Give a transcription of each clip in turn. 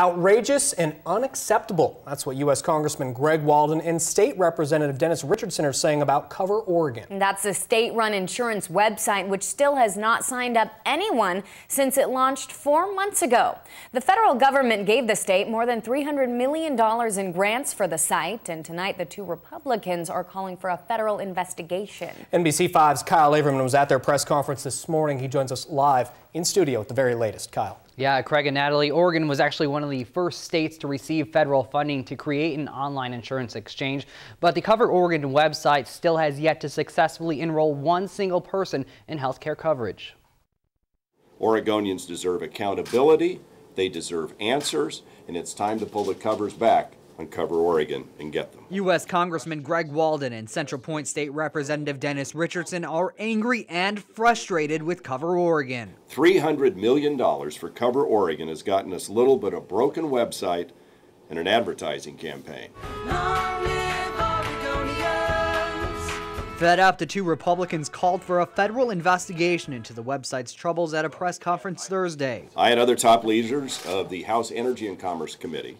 Outrageous and unacceptable. That's what U.S. Congressman Greg Walden and State Representative Dennis Richardson are saying about Cover Oregon. That's a state-run insurance website which still has not signed up anyone since it launched 4 months ago. The federal government gave the state more than $300 million in grants for the site, and tonight the two Republicans are calling for a federal investigation. NBC 5's Kyle Averman was at their press conference this morning. He joins us live in studio with the very latest. Kyle. Yeah, Craig and Natalie, Oregon was actually one of the first states to receive federal funding to create an online insurance exchange, but the Cover Oregon website still has yet to successfully enroll one single person in health care coverage. Oregonians deserve accountability, they deserve answers, and it's time to pull the covers back on Cover Oregon and get them. U.S. Congressman Greg Walden and Central Point State Representative Dennis Richardson are angry and frustrated with Cover Oregon. $300 million for Cover Oregon has gotten us little but a broken website and an advertising campaign. Fed up, the two Republicans called for a federal investigation into the website's troubles at a press conference Thursday. I and other top leaders of the House Energy and Commerce Committee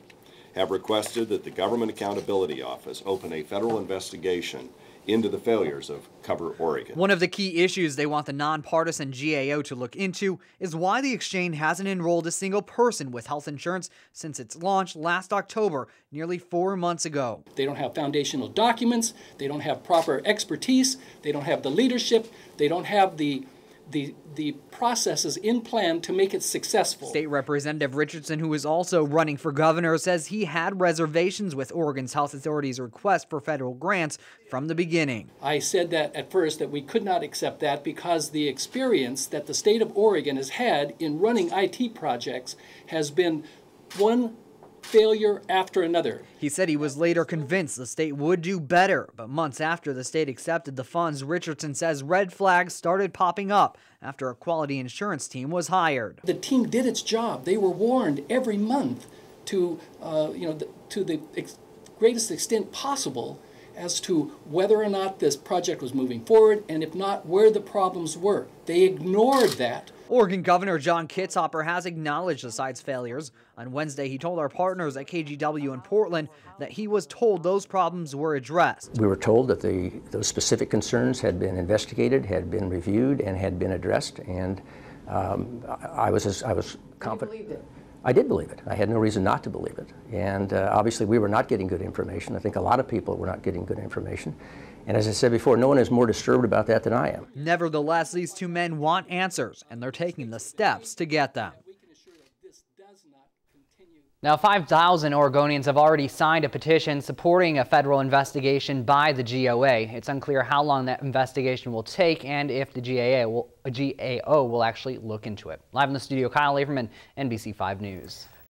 have requested that the Government Accountability Office open a federal investigation into the failures of Cover Oregon. One of the key issues they want the nonpartisan GAO to look into is why the exchange hasn't enrolled a single person with health insurance since its launch last October, nearly 4 months ago. They don't have foundational documents, they don't have proper expertise, they don't have the leadership, they don't have the processes in plan to make it successful. State Representative Richardson, who is also running for governor, says he had reservations with Oregon's Health Authority's request for federal grants from the beginning. I said that at first that we could not accept that because the experience that the state of Oregon has had in running IT projects has been one failure after another. He said he was later convinced the state would do better, but months after the state accepted the funds, Richardson says red flags started popping up after a quality insurance team was hired. The team did its job. They were warned every month to the greatest extent possible as to whether or not this project was moving forward, and if not, where the problems were. They ignored that. Oregon Governor John Kitzhaber has acknowledged the site's failures. On Wednesday, he told our partners at KGW in Portland that he was told those problems were addressed. We were told that those specific concerns had been investigated, had been reviewed, and had been addressed, and I was confident. You believed it? I did believe it. I had no reason not to believe it. And obviously we were not getting good information. I think a lot of people were not getting good information. And as I said before, no one is more disturbed about that than I am. Nevertheless, these two men want answers, and they're taking the steps to get them. Now, 5,000 Oregonians have already signed a petition supporting a federal investigation by the GOA. It's unclear how long that investigation will take and if the GAO will actually look into it. Live in the studio, Kyle Averman, NBC 5 News.